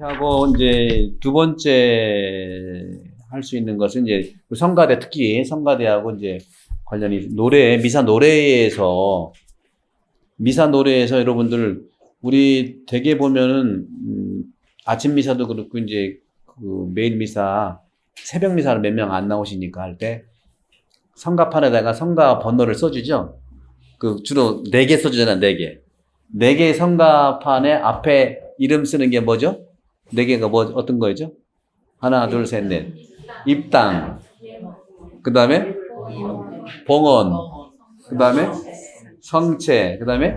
하고 이제 두 번째 할 수 있는 것은 이제 성가대, 특히 성가대하고 이제 관련이 미사 노래에서 여러분들 우리 대개 보면은 아침 미사도 그렇고 이제 그 매일 미사 새벽 미사를 몇 명 안 나오시니까 할 때 성가판에다가 성가 번호를 써주죠. 그 주로 4개 써주잖아, 4개. 4개의 성가판에 앞에 이름 쓰는 게 뭐죠? 4개가 뭐, 어떤 거죠? 하나, 둘, 셋, 넷. 입당. 그 다음에 봉헌. 그 다음에 성체. 그 다음에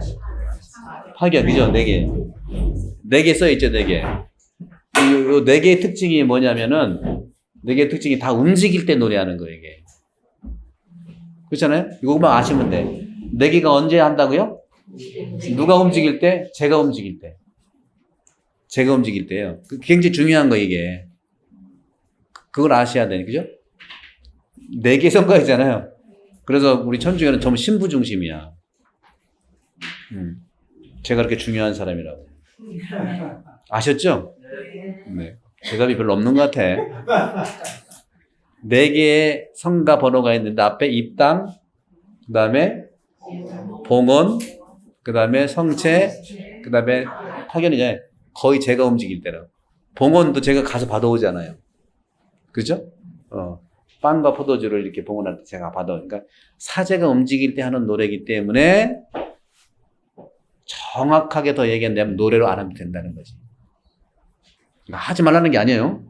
파견. 그죠? 4개. 4개 써있죠, 4개. 요 4개의 특징이 뭐냐면은, 4개의 특징이 다 움직일 때 노래하는 거예요, 이게. 그렇잖아요? 이거만 아시면 돼. 4개가 언제 한다고요? 누가 움직일 때? 제가 움직일 때. 제가 움직일 때요. 굉장히 중요한 거, 이게. 그걸 아셔야 되니, 그죠? 4개 성가이잖아요. 그래서 우리 천주교는 전부 신부 중심이야. 제가 그렇게 중요한 사람이라고. 아셨죠? 네. 대답이 별로 없는 것 같아. 4개의 성가 번호가 있는데, 앞에 입당, 그 다음에 봉헌, 그 다음에 성체, 그 다음에 파견이잖아요. 거의 제가 움직일 때라. 봉헌도 제가 가서 받아오잖아요. 그죠? 빵과 포도주를 이렇게 봉헌할 때 제가 받아오니까, 그러니까 사제가 움직일 때 하는 노래이기 때문에 정확하게 더 얘기한다면 노래로 안 하면 된다는 거지. 그러니까 하지 말라는 게 아니에요.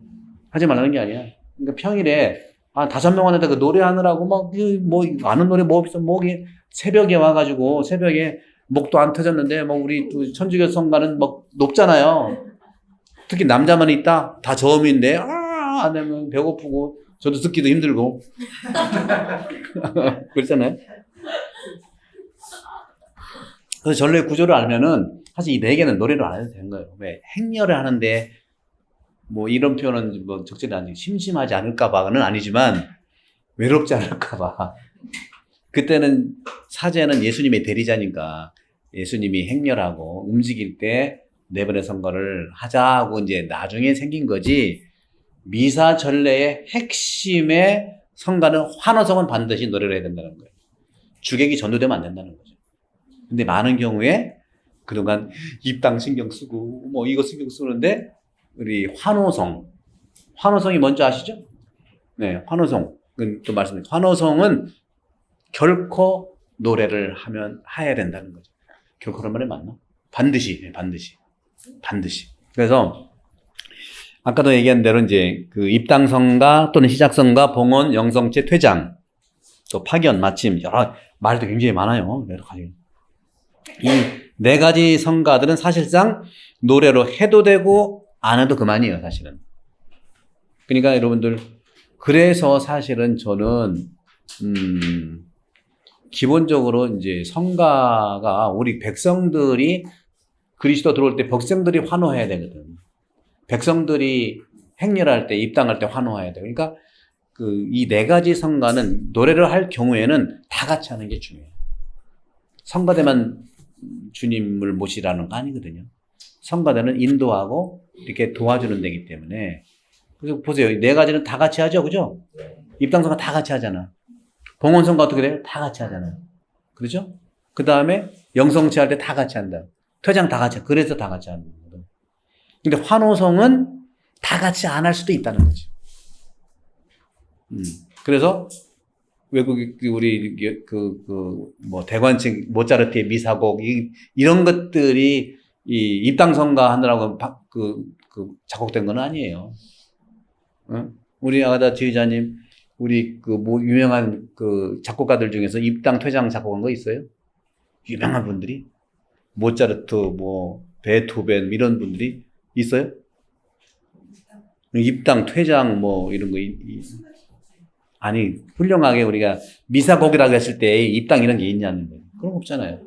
하지 말라는 게 아니야. 그러니까 평일에 5명 왔는데 그 노래하느라고 아는 노래 뭐 있어, 새벽에 와가지고 새벽에 목도 안 터졌는데 우리 천주교 성가는 높잖아요. 특히 남자만 있다 다 저음인데 안 되면 배고프고 저도 듣기도 힘들고 그렇잖아요. 그래서 전례 구조를 알면은 사실 이 4개는 노래로 안 해도 되는 거예요. 왜? 행렬을 하는데 이런 표현은 적절히 아니고 심심하지 않을까봐는 아니지만 외롭지 않을까봐. 그때는 사제는 예수님의 대리자니까 예수님이 행렬하고 움직일 때 4번의 성가를 하자고 이제 나중에 생긴 거지. 미사 전례의 핵심의 성가는 환호성은 반드시 노래를 해야 된다는 거예요. 주객이 전도되면 안 된다는 거죠. 근데 많은 경우에 그동안 입당 신경 쓰고 이거 신경 쓰는데 우리 환호성이 뭔지 아시죠? 네, 환호성. 또 말씀드릴게요. 환호성은 결코 노래를 해야 된다는 거죠. 결코 그런 말이 맞나? 반드시. 그래서 아까도 얘기한 대로 이제 그 입당성가 또는 시작성가, 봉헌, 영성체, 퇴장, 또 파견, 마침 여러 말도 굉장히 많아요. 여러 가지. 이 4가지 성가들은 사실상 노래로 해도 되고 안 해도 그만이에요, 사실은. 그러니까 여러분들, 그래서 사실은 저는, 기본적으로 이제 성가가 우리 백성들이 그리스도 들어올 때 백성들이 환호해야 되거든. 백성들이 행렬할 때, 입당할 때 환호해야 돼. 그러니까 이 4가지 성가는 노래를 할 경우에는 다 같이 하는 게 중요해요. 성가대만 주님을 모시라는 거 아니거든요. 성가대는 인도하고 이렇게 도와주는 데이기 때문에. 그래서 보세요. 4가지는 다 같이 하죠. 그죠? 입당성가 다 같이 하잖아. 봉헌성가 어떻게 돼요? 다 같이 하잖아요. 그렇죠? 그 다음에 영성체 할 때 다 같이 한다. 퇴장 다 같이, 그래서 다 같이 하는 거거든. 근데 환호성은 다 같이 안 할 수도 있다는 거지. 그래서 외국 우리 대관측 모차르트의 미사곡 이런 것들이 이 입당성가 하느라고 작곡된 건 아니에요. 우리 아가다 지휘자님, 우리 유명한 작곡가들 중에서 입당 퇴장 작곡한 거 있어요? 유명한 분들이? 모차르트, 베토벤 이런 분들이 있어요? 입당 퇴장 이런 거 아니, 훌륭하게 우리가 미사곡이라고 했을 때 입당 이런 게 있냐는 거예요. 그런 거 없잖아요.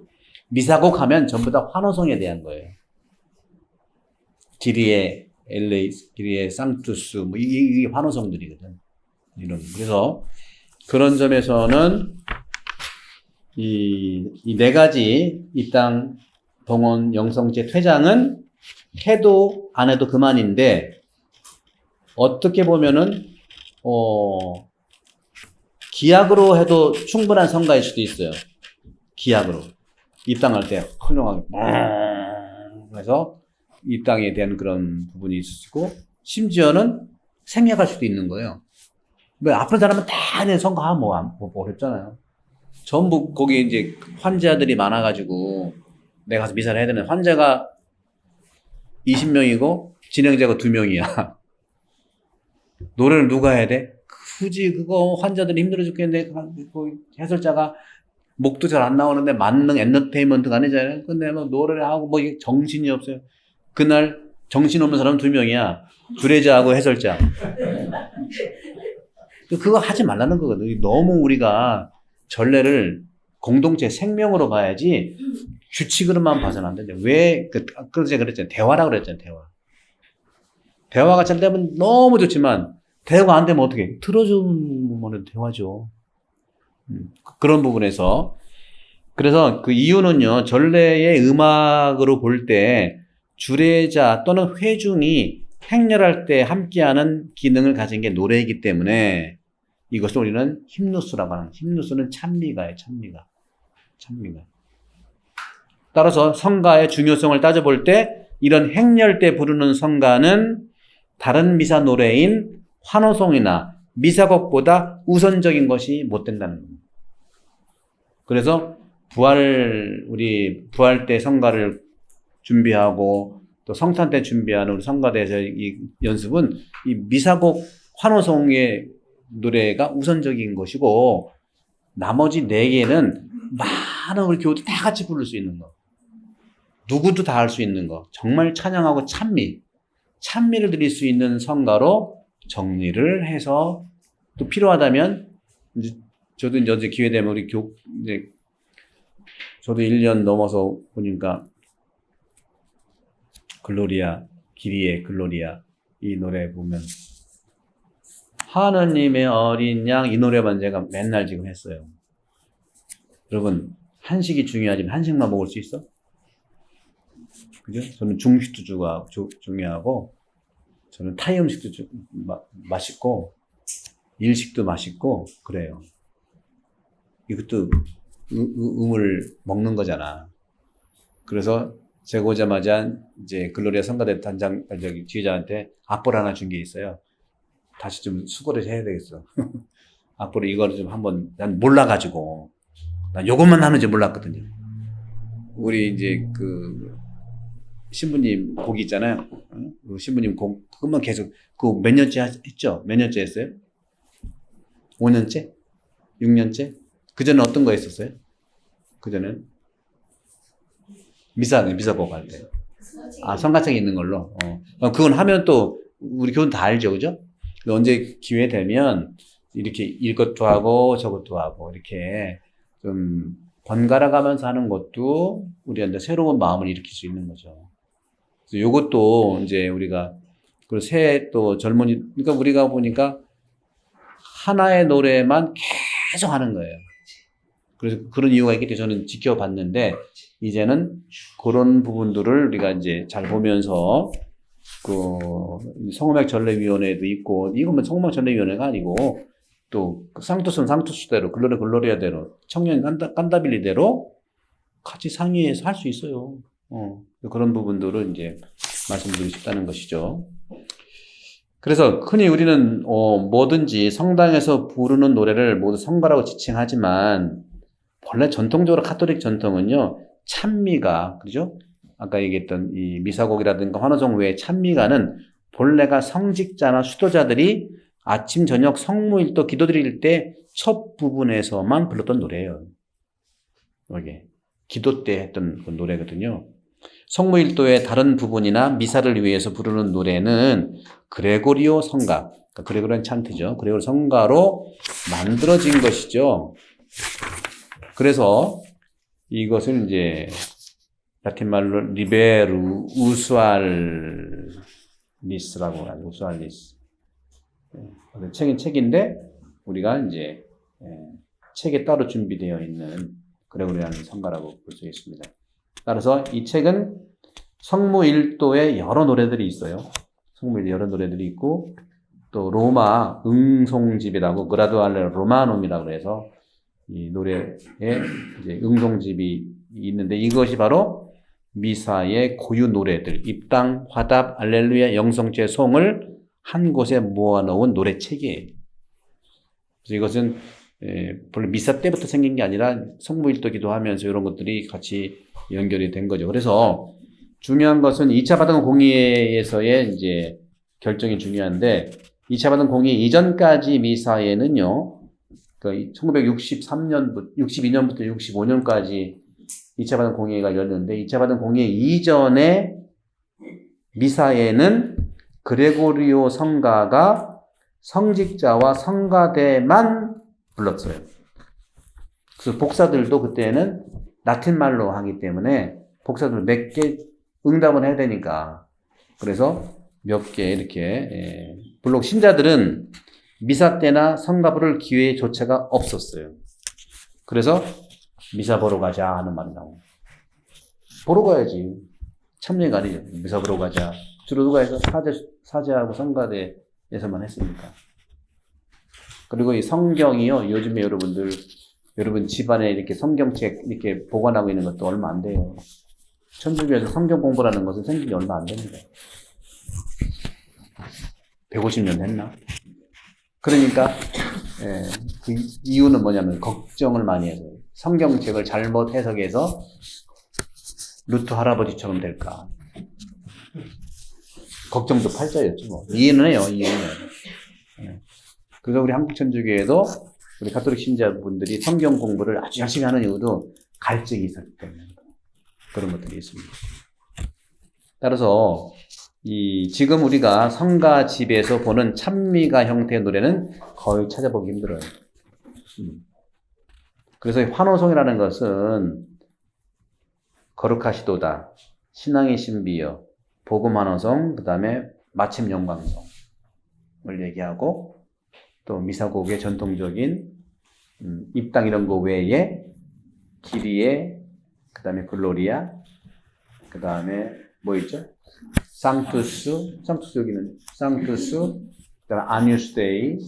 미사곡 하면 전부 다 환호성에 대한 거예요. 기리에 상투스, 이게 환호성들이거든. 그래서 그런 점에서는 이 4가지 입당, 봉헌, 영성체, 퇴장은 해도 안 해도 그만인데 어떻게 보면은 기약으로 해도 충분한 성가일 수도 있어요. 기약으로 입당할 때 훌륭하게 그래서 입당에 대한 그런 부분이 있을 수 있고 심지어는 생략할 수도 있는 거예요. 왜 아픈 사람은 다 성가하면 뭐 어렵잖아요. 전부 거기 이제 환자들이 많아가지고 내가 가서 미사를 해야 되는 환자가 20명이고 진행자가 2명이야. 노래를 누가 해야 돼? 굳이 그거 환자들이 힘들어 죽겠는데 그 해설자가 목도 잘 안 나오는데 만능 엔터테인먼트가 아니잖아요. 근데 뭐 노래를 하고 뭐 정신이 없어요. 그날 정신 없는 사람은 2명이야. 주례자하고 해설자. 그거 하지 말라는 거거든. 너무 우리가 전례를 공동체 생명으로 봐야지 규칙으로만 봐서는 안 된다. 왜, 그랬잖아요. 대화라고 그랬잖아요. 대화가 잘 되면 너무 좋지만, 대화가 안 되면 어떻게? 틀어주면 대화죠. 그런 부분에서. 그래서 그 이유는요, 전례의 음악으로 볼 때, 주례자 또는 회중이 행렬할 때 함께하는 기능을 가진 게 노래이기 때문에, 이것을 우리는 힘누수라고 하는, 힘누수는 찬미가예요, 찬미가. 따라서 성가의 중요성을 따져볼 때 이런 행렬 때 부르는 성가는 다른 미사 노래인 환호송이나 미사곡보다 우선적인 것이 못 된다는 겁니다. 그래서 우리 부활 때 성가를 준비하고 또 성탄 때 준비하는 우리 성가대에서 이 연습은 이 미사곡 환호송의 노래가 우선적인 것이고 나머지 4개는 많은 우리 교우들 다 같이 부를 수 있는 거. 누구도 다 할 수 있는 거. 정말 찬양하고 찬미를 드릴 수 있는 성가로 정리를 해서 또 필요하다면 이제 저도 이제 기회 되면 우리 이제 저도 1년 넘어서 보니까 글로리아, 기리의 글로리아 이 노래 보면 하느님의 어린 양 이 노래만 제가 맨날 지금 했어요. 여러분 한식이 중요하지만 한식만 먹을 수 있어? 그죠? 저는 중식도 중요하고 저는 타이 음식도 맛있고 일식도 맛있고 그래요. 이것도 음을 먹는 거잖아. 그래서 제가 오자마자 이제 글로리아 성가대 지휘자한테 악보를 하나 준 게 있어요. 다시 좀 수고를 해야 되겠어. 악보를 이거를 좀 한번 난 몰라가지고 난 요것만 하는지 몰랐거든요. 우리 이제 그 신부님 곡 있잖아요. 그 신부님 곡 그것만 계속 그 몇 년째 했죠? 몇 년째 했어요? 5년째? 6년째? 그 전에 어떤 거 했었어요? 그 전에는 미사곡 할 때. 아, 성가창이 있는 걸로. 그건 하면 또 우리 교훈 다 알죠, 그죠? 언제 기회 되면 이렇게 이것도 하고 저것도 하고 이렇게 좀 번갈아 가면서 하는 것도 우리한테 새로운 마음을 일으킬 수 있는 거죠. 그래서 요것도 이제 우리가 그리고 새 또 젊은이 그러니까 우리가 보니까 하나의 노래만 계속 하는 거예요. 그래서 그런 이유가 있기 때문에 저는 지켜봤는데 이제는 그런 부분들을 우리가 이제 잘 보면서 그 성음악 전례위원회도 있고 이건 성음악 전례위원회가 아니고 또 상투스는 상투스대로 글로리아대로 청년 깐다빌리대로 같이 상의해서 할 수 있어요. 그런 부분들을 이제 말씀드리고 싶다는 것이죠. 그래서 흔히 우리는 뭐든지 성당에서 부르는 노래를 모두 성가라고 지칭하지만 본래 전통적으로 카톨릭 전통은요 찬미가 그죠? 아까 얘기했던 이 미사곡이라든가 환호성 외에 찬미가는 본래가 성직자나 수도자들이 아침 저녁 성무일도 기도드릴 때 첫 부분에서만 불렀던 노래예요. 이게 기도 때 했던 그 노래거든요. 성무일도의 다른 부분이나 미사를 위해서 부르는 노래는 그레고리오 성가, 그러니까 그레고리안 찬트죠. 그레고리오 성가로 만들어진 것이죠. 그래서 이것을 이제 라틴 말로 리베루 우수알리스라고 하죠. 우수알리스. 책인데 우리가 이제 책에 따로 준비되어 있는 그레고리안 성가라고 볼 수 있습니다. 따라서 이 책은 성무일도에 여러 노래들이 있어요. 성무일도 여러 노래들이 있고, 또 로마 응송집이라고 그라두알레 로마눔이라고 해서 이 노래에 이제 응송집이 있는데 이것이 바로 미사의 고유 노래들, 입당, 화답, 알렐루야, 영성죄, 송을 한 곳에 모아놓은 노래책이에요. 그래서 이것은 본래 미사 때부터 생긴 게 아니라 성무일도 기도하면서 이런 것들이 같이 연결이 된 거죠. 그래서 중요한 것은 2차 바단 공의회에서의 이제 결정이 중요한데 2차 바단 공의회 이전까지 미사에는요. 그 1963년부터 62년부터 65년까지 2차 바단 공의회가 열렸는데 2차 바단 공의회 이전에 미사에는 그레고리오 성가가 성직자와 성가대만 불렀어요. 그래서 복사들도 그때는 라틴 말로 하기 때문에 복사들 몇 개 응답을 해야 되니까 그래서 몇 개 이렇게 물론 신자들은 미사 때나 성가 부를 기회조차가 없었어요. 그래서 미사 보러 가자 하는 말이 나오고 보러 가야지. 참여가 아니죠. 미사 보러 가자. 주로 누가 해서 사제하고 성가대에서만 했으니까. 그리고 이 성경이요. 요즘에 여러분 집안에 이렇게 성경책 이렇게 보관하고 있는 것도 얼마 안 돼요. 천주교에서 성경 공부라는 것은 생긴 지 얼마 안 됩니다. 150년 했나? 그러니까 그 이유는 뭐냐면 걱정을 많이 해서 성경책을 잘못 해석해서 루트 할아버지처럼 될까? 걱정도 팔자였죠. 뭐. 이해는 해요. 이해는. 그래서 우리 한국천주교에도 우리 가톨릭 신자분들이 성경 공부를 아주 열심히 하는 이유도 갈증이 있었기 때문에 그런 것들이 있습니다. 따라서 지금 우리가 성가집에서 보는 찬미가 형태의 노래는 거의 찾아보기 힘들어요. 그래서 환호성이라는 것은 거룩하시도다, 신앙의 신비여, 복음 환호성, 그 다음에 마침 영광성을 얘기하고 또 미사곡의 전통적인 입당 이런 거 외에 기리에, 그 다음에 글로리아, 그 다음에 뭐 있죠? 상투스 여기는 상투스, 그다음에 아뉴스 데이,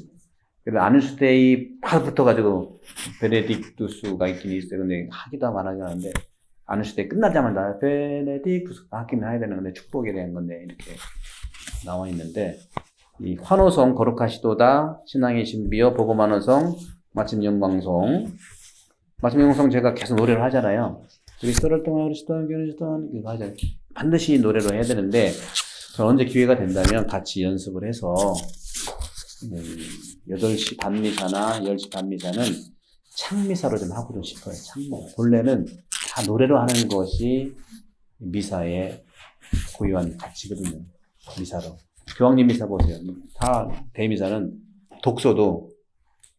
그다음에 아뉴스 데이 바로 붙어가지고 베네딕투스가 있긴 있어요. 근데 하기도 하고 안 하긴 하는데 아뉴스 데이 끝나자마자 베네딕투스 하긴 해야 되는 건데 축복에 대한 건데 이렇게 나와 있는데 이 환호성 거룩하시도다, 신앙의 신비여, 복음 환호성, 마침 영광성, 마침 영광성 제가 계속 노래를 하잖아요. 그리스도를 통하여 그리스도 이거 하잖아요. 반드시 노래로 해야 되는데 저는 언제 기회가 된다면 같이 연습을 해서 8시 반 미사나 10시 반 미사는 창미사로 좀 하고 싶어요. 창미사. 본래는 다 노래로 하는 것이 미사의 고유한 가치거든요. 미사로. 교황님 미사 보세요. 다 대미사는 독서도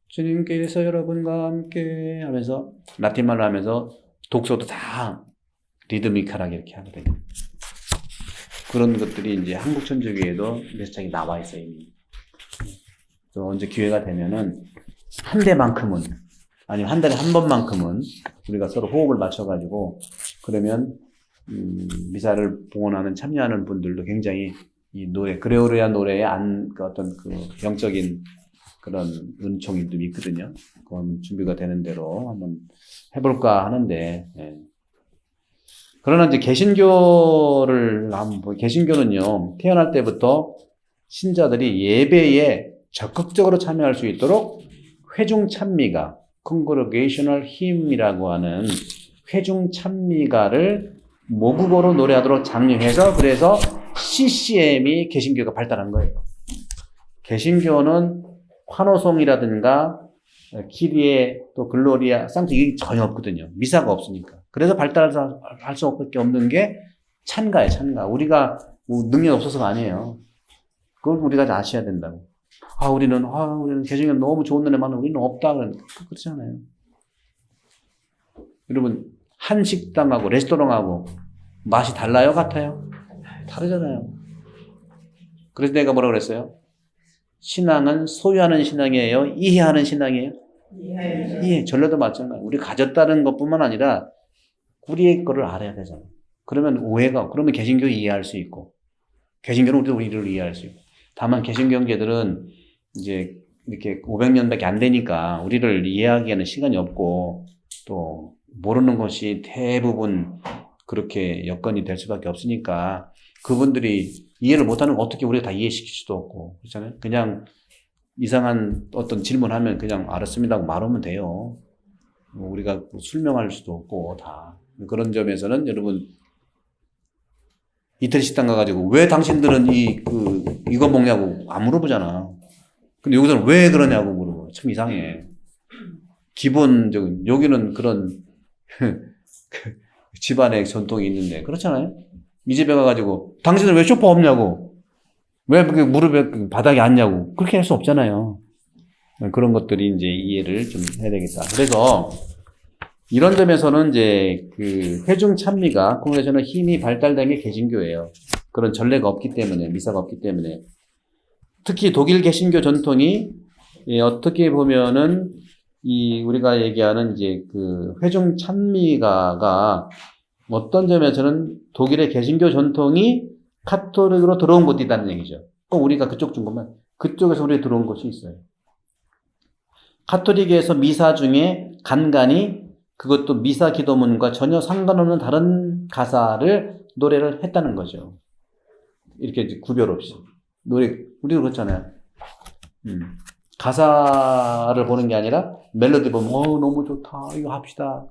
주님께서 여러분과 함께 하면서 라틴말로 하면서 독서도 다 리드미컬하게 이렇게 하거든요. 그런 것들이 이제 한국 천주교에도 몇 장이 나와 있어요. 또 언제 기회가 되면은 한 대만큼은 아니면 한 달에 한 번만큼은 우리가 서로 호흡을 맞춰가지고 그러면 미사를 봉헌하는 참여하는 분들도 굉장히 이 노래 그레오르야 노래의 그 어떤 그 영적인 그런 은총이 좀 있거든요. 그건 준비가 되는 대로 한번 해볼까 하는데. 그러나 이제 개신교는요, 태어날 때부터 신자들이 예배에 적극적으로 참여할 수 있도록 회중 찬미가, Congregational Hymn이라고 하는 회중 찬미가를 모국어로 노래하도록 장려해서 그래서 CCM이 개신교가 발달한 거예요. 개신교는 환호성이라든가 키리에 또 글로리아, 상트 이게 전혀 없거든요. 미사가 없으니까. 그래서 발달할 수밖에 없는 게 찬가예요, 찬가. 우리가 뭐 능력 없어서가 아니에요. 그걸 우리가 아셔야 된다고. 우리는 개신교 너무 좋은 노래 많아. 우리는 없다. 그렇잖아요. 여러분, 한식당하고 레스토랑하고 맛이 달라요? 같아요? 다르잖아요. 그래서 내가 뭐라고 그랬어요? 신앙은 소유하는 신앙이에요? 이해하는 신앙이에요? 이해. 전례도 마찬가지예요. 우리 가졌다는 것뿐만 아니라 우리의 거를 알아야 되잖아요. 그러면 그러면 개신교 이해할 수 있고, 개신교는 우리를 이해할 수 있고. 다만 개신교 형제들은 이제 이렇게 500년밖에 안 되니까 우리를 이해하기에는 시간이 없고, 또 모르는 것이 대부분 그렇게 여건이 될 수밖에 없으니까 그분들이 이해를 못하는 거 어떻게 우리가 다 이해시킬 수도 없고, 그렇잖아요. 그냥 이상한 어떤 질문하면 그냥 알았습니다 하고 말하면 돼요. 우리가 설명할 수도 없고 다. 그런 점에서는 여러분 이태리 식당 가가지고 왜 당신들은 이거 먹냐고 안 물어보잖아. 근데 여기서는 왜 그러냐고 물어봐. 참 이상해. 기본적인 여기는 그런 집안의 전통이 있는데 그렇잖아요. 이 집에 가가지고 당신들 왜 쇼파 없냐고, 왜 무릎에 바닥에 앉냐고 그렇게 할 수 없잖아요. 그런 것들이 이제 이해를 좀 해야 되겠다. 그래서 이런 점에서는 이제 그 회중 찬미가 콩그레이션은 힘이 발달된 게 개신교예요. 그런 전례가 없기 때문에, 미사가 없기 때문에. 특히 독일 개신교 전통이 어떻게 보면은 우리가 얘기하는 이제 그 회중 찬미가가 어떤 점에서는 독일의 개신교 전통이 카톨릭으로 들어온 것도 있다는 얘기죠. 꼭 우리가 그쪽 준 것만, 그쪽에서 우리가 들어온 것이 있어요. 카톨릭에서 미사 중에 간간히 그것도 미사 기도문과 전혀 상관없는 다른 노래를 했다는 거죠. 이렇게 이제 구별 없이. 우리도 그렇잖아요. 가사를 보는 게 아니라 멜로디 보면, 너무 좋다. 이거 합시다.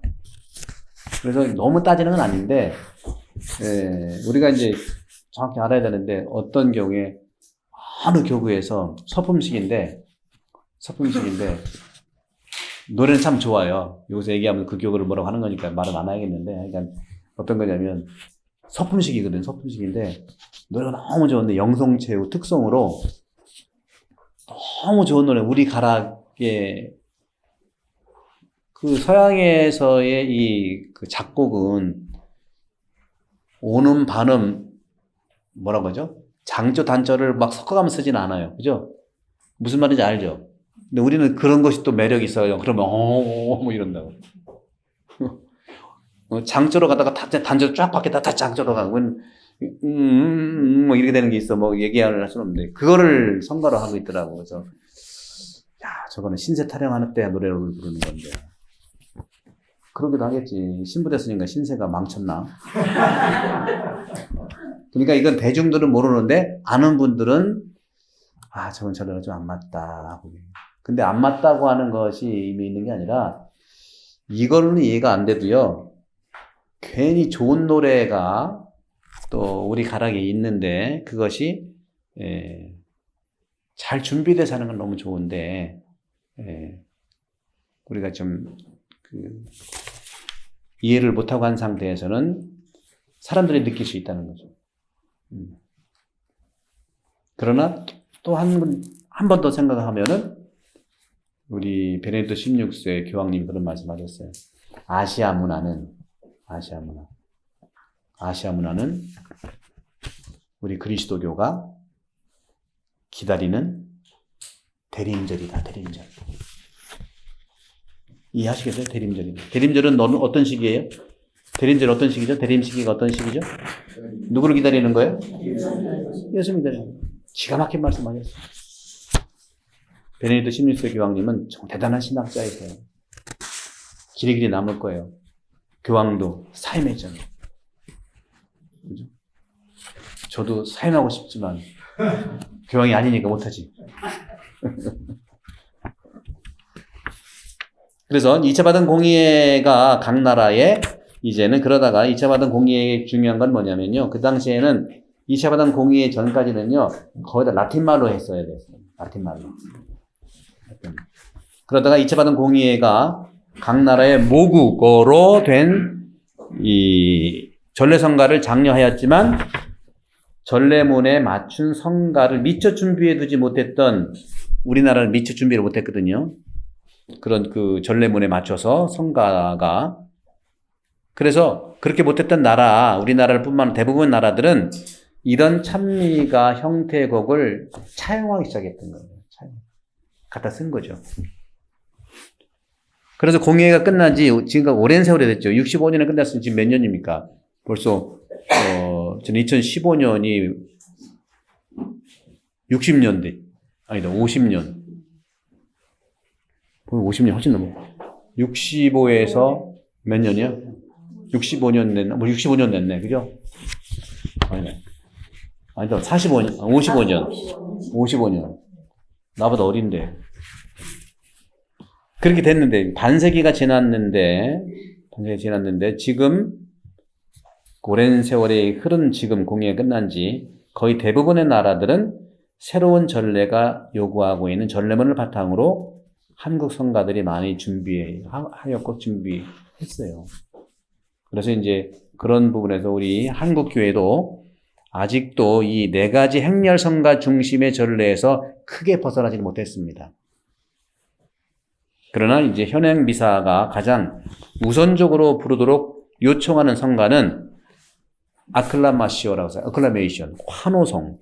그래서 너무 따지는 건 아닌데, 우리가 이제 정확히 알아야 되는데, 어떤 경우에 어느 교구에서 서품식인데, 노래는 참 좋아요. 여기서 얘기하면 그 교구를 뭐라고 하는 거니까 말은 안 하겠는데, 그러니까 어떤 거냐면, 서품식인데, 노래가 너무 좋은데, 영성체후 특성으로, 너무 좋은 노래, 우리 가락의, 그 서양에서의 그 작곡은, 오음, 반음, 뭐라고 하죠? 장조, 단조를 막 섞어가면서 쓰진 않아요. 그죠? 무슨 말인지 알죠? 근데 우리는 그런 것이 또 매력이 있어요. 그러면, 뭐 이런다고. 장조로 가다가 단조로 쫙 바뀌다가 다 장조로 가고, 뭐 이렇게 되는 게 있어. 뭐 얘기할 수는 없는데, 그거를 성가로 하고 있더라고. 그래서, 저거는 신세 타령하는 때 노래를 부르는 건데. 그러기도 하겠지. 신부 됐으니까 신세가 망쳤나? 그러니까 이건 대중들은 모르는데, 아는 분들은, 저건 저래가 좀 안 맞다. 근데 안 맞다고 하는 것이 의미 있는 게 아니라, 이거는 이해가 안 돼도요, 괜히 좋은 노래가 또 우리 가락에 있는데, 그것이, 잘 준비돼서 하는 건 너무 좋은데, 우리가 좀, 이해를 못하고 한 상태에서는 사람들이 느낄 수 있다는 거죠. 그러나 또 한 번 더 생각하면은 우리 베네딕토 16세 교황님 그런 말씀하셨어요. 아시아 문화는 우리 그리스도교가 기다리는 대림절이다. 대림절. 이해하시겠어요? 대림절이다. 대림절은 어떤 시기예요? 대림절 어떤 시기죠? 대림 시기가 어떤 시기죠? 누구를 기다리는 거예요? 예수 기다리는 거예요. 기가 막힌 말씀하셨어요. 베네딕토 16세 교황님은 정말 대단한 신학자이세요. 길이 남을 거예요. 교황도 사임했잖아요. 그죠? 저도 사임하고 싶지만 교황이 아니니까 못하지. 그래서 2차 받은 공의회가 각 나라에 이제는 그러다가 2차 받은 공의회의 중요한 건 뭐냐면요. 그 당시에는 2차 받은 공의회 전까지는요. 거의 다 라틴말로 했어야 됐어요. 라틴말로. 그러다가 2차 받은 공의회가 각 나라의 모국어로 된 이 전례성가를 장려하였지만 전례문에 맞춘 성가를 미처 준비해 두지 못했던 우리나라는 미처 준비를 못했거든요. 그런 그 전례문에 맞춰서 성가가 그래서 그렇게 못했던 나라 우리나라를 뿐만 대부분 나라들은 이런 찬미가 형태의 곡을 차용하기 시작했던 거예요. 갖다 쓴 거죠. 그래서 공예가 끝난 지 지금 오랜 세월이 됐죠. 65년에 끝났으니 지금 몇 년입니까? 벌써 저는 2015년이 60년대, 아니다, 50년. 50년 훨씬 넘어. 65에서 몇 년이야? 65년 냈나? 뭐 65년 냈네, 그죠? 아니네. 아니다, 45년, 55년. 55년. 나보다 어린데. 그렇게 됐는데, 반세기가 지났는데, 지금, 오랜 세월이 흐른 지금 공예가 끝난 지 거의 대부분의 나라들은 새로운 전례가 요구하고 있는 전례문을 바탕으로 한국 성가들이 많이 하였고 준비했어요. 그래서 이제 그런 부분에서 우리 한국 교회도 아직도 이 4가지 행렬 성가 중심의 전례에서 크게 벗어나지는 못했습니다. 그러나 이제 현행 미사가 가장 우선적으로 부르도록 요청하는 성가는 아클라마시오라고 해서 어클라메이션, 환호성.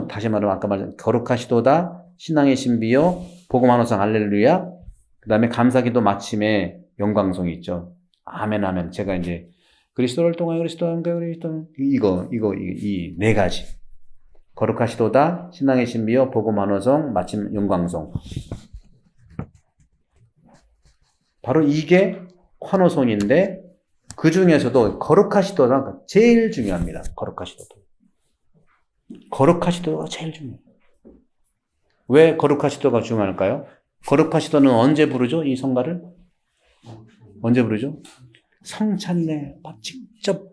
다시 말하면 아까 말한 거룩하시도다, 신앙의 신비요, 복음 환호성 할렐루야, 그 다음에 감사기도 마침에 영광송이 있죠. 아멘 아멘. 제가 이제 그리스도를 통하여 그리스도 이 4가지. 거룩하시도다, 신앙의 신비요, 복음 환호성, 마침 영광송. 바로 이게 환호성인데 그 중에서도 거룩하시도가 제일 중요합니다. 거룩하시도가 제일 중요해요. 왜 거룩하시도가 중요할까요? 거룩하시도는 언제 부르죠? 이 성가를? 언제 부르죠? 성찬례 직접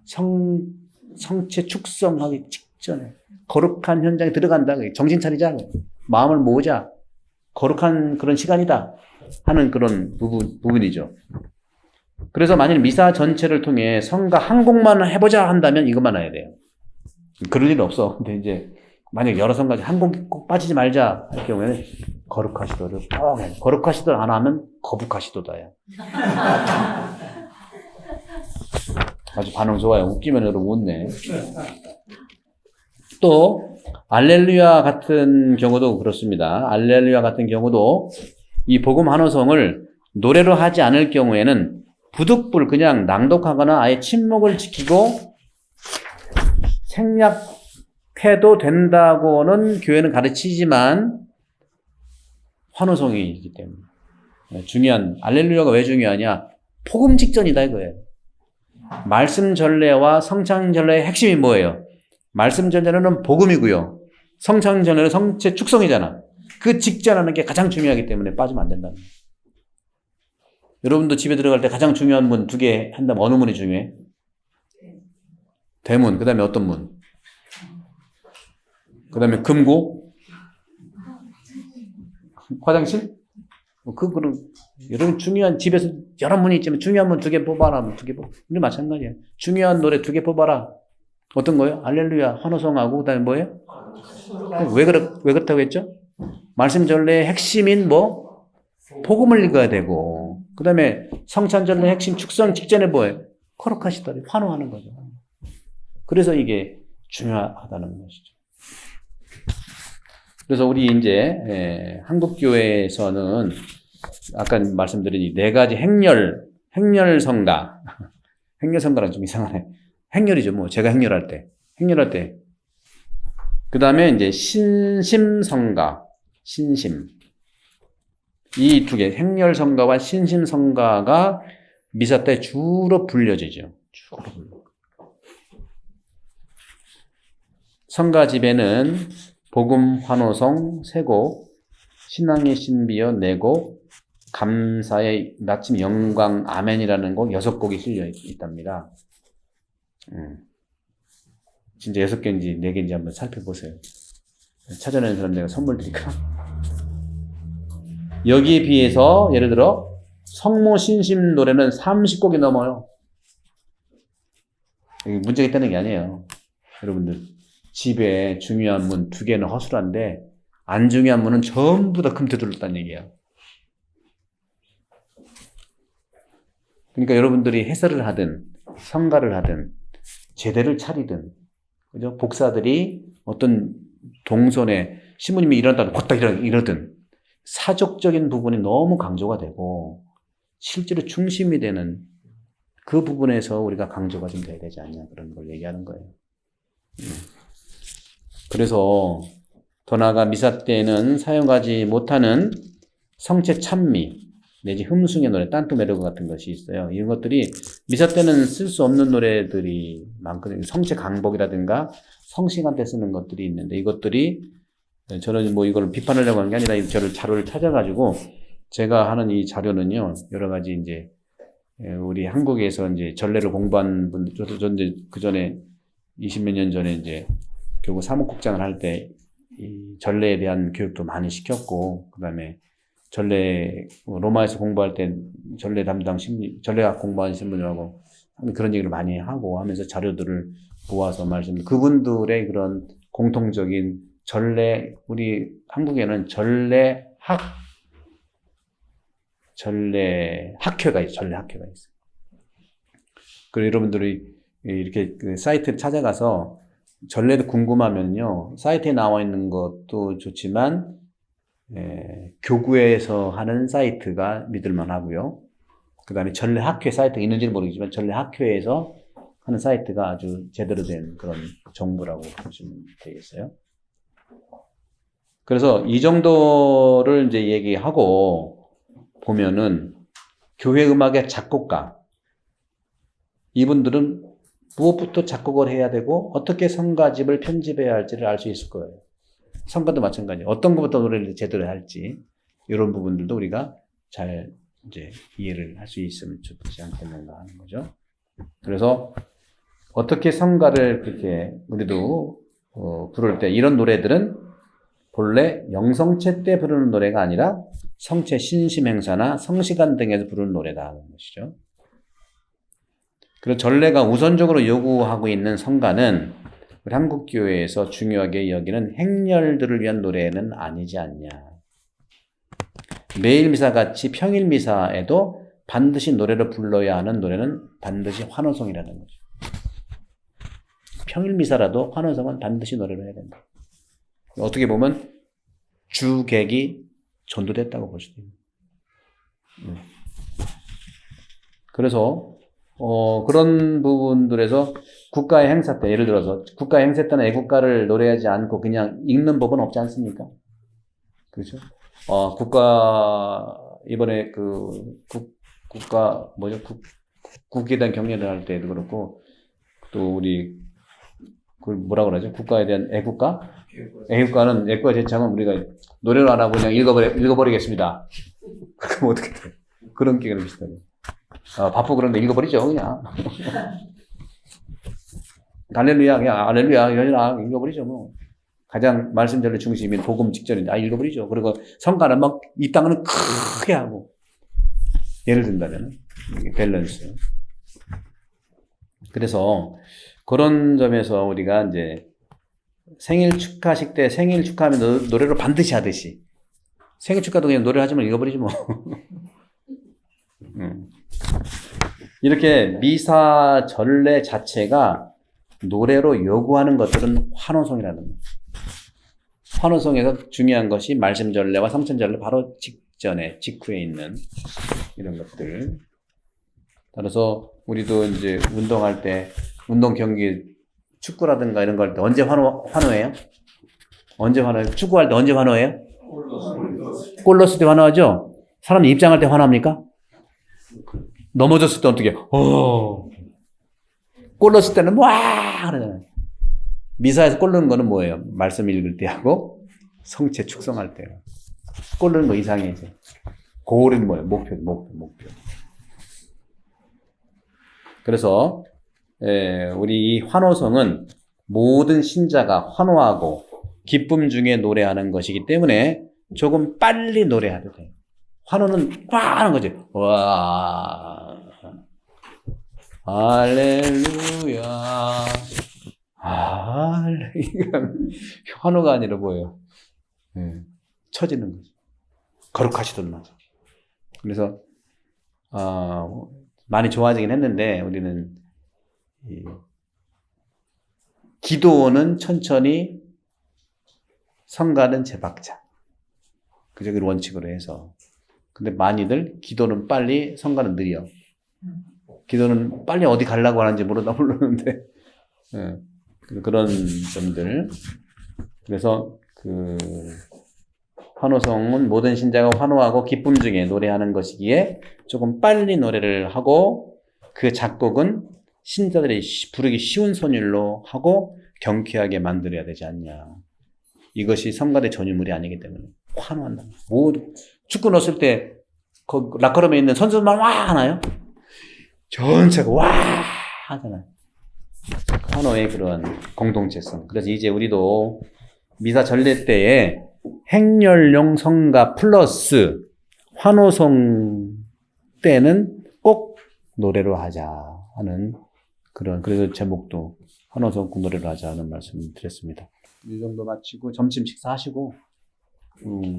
성체 축성하기 직전에 거룩한 현장에 들어간다. 정신 차리자. 마음을 모으자. 거룩한 그런 시간이다 하는 그런 부분이죠. 그래서 만일 미사 전체를 통해 성가 한 곡만 해보자 한다면 이것만 해야 돼요. 그럴 일은 없어. 근데 이제 만약 여러 성가지 한 곡 꼭 빠지지 말자 할 경우에는 거룩하시도를 꼭 해. 거룩하시도를 안 하면 거북하시도다야. 아주 반응 좋아요. 웃기면 여러분 웃네. 또 알렐루야 같은 경우도 그렇습니다. 알렐루야 같은 경우도 이 복음 환호성을 노래로 하지 않을 경우에는 부득불 그냥 낭독하거나 아예 침묵을 지키고 생략해도 된다고는 교회는 가르치지만 환호성이기 때문에 중요한 알렐루야가 왜 중요하냐? 복음 직전이다 이거예요. 말씀 전례와 성찬 전례의 핵심이 뭐예요? 말씀 전례는 복음이고요. 성찬 전례는 성체 축성이잖아. 그 직전하는 게 가장 중요하기 때문에 빠지면 안 된다는 거예요. 여러분도 집에 들어갈 때 가장 중요한 문 2개 한다면 어느 문이 중요해? 대문. 그 다음에 어떤 문? 그 다음에 금고? 화장실? 여러분 중요한 집에서 여러 문이 있지만 중요한 문 2개 뽑아라. 2개 뽑아. 근데 마찬가지야. 중요한 노래 2개 뽑아라. 어떤 거요? 알렐루야, 환호성하고 그 다음에 뭐예요? 왜 그렇다고 했죠? 말씀 전례의 핵심인 복음을 읽어야 되고 그 다음에 성찬 전례의 핵심 축성 직전에 뭐예요? 거룩하시더니 환호하는 거죠. 그래서 이게 중요하다는 것이죠. 그래서 우리 이제 한국 교회에서는 아까 말씀드린 이 4가지 행렬 성가, 행렬 성가는 좀 이상하네. 행렬이죠, 뭐 제가 행렬할 때, 그 다음에 이제 신심 성가, 이 2개, 행렬 성가와 신심 성가가 미사 때 주로 불려지죠. 성가 집에는 복음 환호성 3곡, 신앙의 신비어 4곡, 감사의 마침 영광 아멘이라는 곡 6곡이 실려 있답니다. 진짜 6개인지 4개인지 한번 살펴보세요. 찾아내는 사람 내가 선물 드릴까? 여기에 비해서 예를 들어 성모 신심 노래는 30곡이 넘어요. 문제가 있다는 게 아니에요. 여러분들 집에 중요한 문 2개는 허술한데 안 중요한 문은 전부 다 금태 둘렀다는 얘기야. 그러니까 여러분들이 해설을 하든 성가를 하든 제대를 차리든 그죠? 복사들이 어떤 동선에 신부님이 일어났다 곧다 이러든 사적적인 부분이 너무 강조가 되고 실제로 중심이 되는 그 부분에서 우리가 강조가 좀 돼야 되지 않냐 그런 걸 얘기하는 거예요. 그래서 더 나아가 미사 때는 사용하지 못하는 성체 찬미 내지 흠숭의 노래, 딴트 메르그 같은 것이 있어요. 이런 것들이 미사 때는 쓸 수 없는 노래들이 많거든요. 성체 강복이라든가 성시간 때 쓰는 것들이 있는데 이것들이 저는 뭐 이걸 비판하려고 하는 게 아니라 저를 자료를 찾아가지고 제가 하는 이 자료는요 여러 가지 이제 우리 한국에서 이제 전례를 공부한 분들, 저도 이제 그 전에 20몇 년 전에 이제 교구 사무국장을 할 때 이 전례에 대한 교육도 많이 시켰고, 그 다음에 전례, 로마에서 공부할 때 전례 담당 전례학 공부하시는 분들하고 그런 얘기를 많이 하고 하면서 자료들을 모아서 그분들의 그런 공통적인 전례, 우리 한국에는 전례학회가 있어요. 그리고 여러분들이 이렇게 그 사이트를 찾아가서 전례도 궁금하면요, 사이트에 나와 있는 것도 좋지만, 교구에서 하는 사이트가 믿을만 하고요. 그 다음에 전례학회 사이트가 있는지는 모르겠지만, 전례학회에서 하는 사이트가 아주 제대로 된 그런 정보라고 보시면 되겠어요. 그래서 이 정도를 이제 얘기하고 보면은, 교회 음악의 작곡가, 이분들은 무엇부터 작곡을 해야 되고 어떻게 성가집을 편집해야 할지를 알 수 있을 거예요. 성가도 마찬가지예요. 어떤 것부터 노래를 제대로 할지 이런 부분들도 우리가 잘 이제 이해를 할 수 있으면 좋지 않겠는가 하는 거죠. 그래서 어떻게 성가를 그렇게 우리도 부를 때 이런 노래들은 본래 영성체 때 부르는 노래가 아니라 성체 신심행사나 성시간 등에서 부르는 노래다 하는 것이죠. 그리고 전례가 우선적으로 요구하고 있는 성가는 우리 한국교회에서 중요하게 여기는 행렬들을 위한 노래는 아니지 않냐. 매일 미사같이 평일 미사에도 반드시 노래를 불러야 하는 노래는 반드시 환호성이라는 거죠. 평일 미사라도 환호성은 반드시 노래를 해야 된다. 어떻게 보면 주객이 전도됐다고 볼 수도 있습니다. 그래서 그런 부분들에서 국가의 행사 때, 예를 들어서 국가의 행사 때는 애국가를 노래하지 않고 그냥 읽는 법은 없지 않습니까? 그렇죠? 이번에 국기에 대한 경례를 할 때도 그렇고, 또 우리, 그걸 뭐라 그러죠? 국가에 대한 애국가? 애국가 제창은 우리가 노래를 안 하고 그냥 읽어버리겠습니다. 그럼 어떻게 돼? 그런 게랑 비슷하게. 바쁘고 그런데 읽어버리죠, 그냥. 할렐루야, 그냥, 할렐루야, 읽어버리죠, 뭐. 가장 말씀전의 중심인 복음 직전인데, 읽어버리죠. 그리고 성가는 막, 이 땅은 크게 하고. 예를 든다면, 밸런스. 그래서, 그런 점에서 우리가 이제, 생일 축하식 때 생일 축하하면 노래를 반드시 하듯이, 생일 축하도 그냥 노래하지만 읽어버리지 뭐. 이렇게 미사 전례 자체가 노래로 요구하는 것들은 환호성이라는 거예요. 환호성에서 중요한 것이 말씀 전례와 성천 전례 바로 직후에 있는 이런 것들. 따라서 우리도 이제 운동할 때, 운동 경기, 축구라든가 이런 거 할 때 언제 환호해요? 언제 환호해요? 축구할 때 언제 환호해요? 골 넣었을 때 환호하죠? 사람이 입장할 때 환호합니까? 넘어졌을 때 어떻게, 골 넣었을 때는, 와! 그러잖아요. 미사에서 골 넣는 거는 뭐예요? 말씀 읽을 때 하고, 성체 축성할 때. 골 넣는 거 이상해, 이제. 고울은 뭐예요? 목표. 그래서, 우리 이 환호성은 모든 신자가 환호하고, 기쁨 중에 노래하는 것이기 때문에 조금 빨리 노래해도 돼요. 환호는 꽉 하는 거지. 와, 할렐루야, 할렐루야. 환호가 아니라 뭐예요? 쳐지는 거죠. 거룩하시던 나죠. 그래서 많이 좋아지긴 했는데 우리는 기도는 천천히, 성가는 제박자. 그저 그 원칙으로 해서. 근데 많이들 기도는 빨리, 성가는 느려. 기도는 빨리 어디 가려고 하는지 모르는데 그런 점들. 그래서 환호성은 모든 신자가 환호하고 기쁨 중에 노래하는 것이기에 조금 빨리 노래를 하고 그 작곡은 신자들이 부르기 쉬운 선율로 하고 경쾌하게 만들어야 되지 않냐. 이것이 성가대 전유물이 아니기 때문에 환호한다. 축구 넣었을 때 락커룸에 있는 선수들만 와 하나요? 전체가 와 하잖아요. 환호의 그런 공동체성. 그래서 이제 우리도 미사 전례 때에 행렬용 성가 플러스 환호성 때는 꼭 노래로 하자 하는 그래서 제목도 환호성 노래로 하자 하는 말씀을 드렸습니다. 이 정도 마치고 점심 식사하시고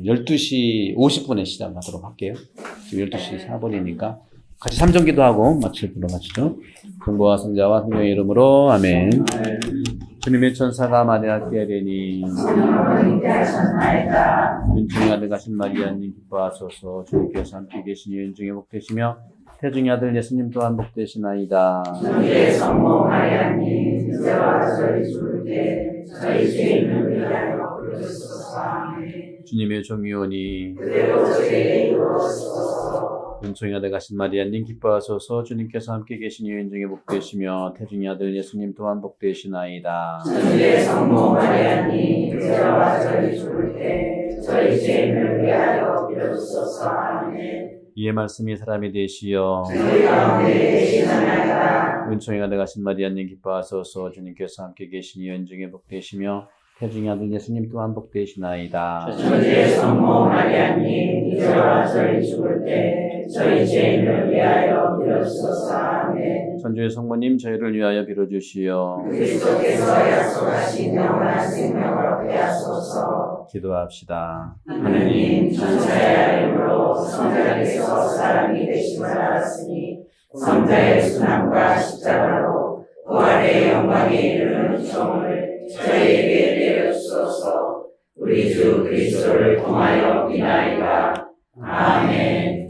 12시 50분에 시작하도록 할게요. 지금 12시 4분이니까 같이 삼정기도 하고 마치도록 하시죠. 성부와 성자와 성령의 이름으로 아멘. 주님의 천사가 마리아께 되니 윤중의 아들 가신 마리아님 기뻐하소서. 주님께서 함께 계시니 윤중에 복되시며 태중의 아들 예수님 또한 복되시나이다. 주의 성모 마리아님 이제와 저희 죽을 때 저희 죄인을 위하여 부르소서. 아멘. 주님의 종이오니 그대로 저에게 이루어주소서. 은총의 아들 가신 마리아님 기뻐하소서. 주님께서 함께 계시니 윤중에 복되시며 태중의 아들 예수님 또한 복되시나이다. 주의 성모 마리아님 이제와 저희 죽을 때 저희 죄인을 위하여 빌어주소서. 아멘. 이의 말씀이 사람이 되시어 저희 가운데 계시나이다. 은총의 아들 가신 마리아님 기뻐하소서. 주님께서 함께 계시니 윤중에 복되시며 태중의 아들 예수님 또한 복되시나이다. 주의 성모 마리아님 이제와 저희 죽을 때 저희 죄인을 위하여 빌어주소서. 아멘. 천주의 성모님 저희를 위하여 빌어주시오. 그리스도께서 약속하신 영원한 생명을 얻게 하소서. 기도합시다. 하느님 천사의 이름으로 성자께서 사람이 되심을 알았으니 성자의 순환과 십자가로 부활의 영광에 이르는 기쁨을 저희에게 내려주소서. 우리 주 그리스도를 통하여 비나이다. 아멘.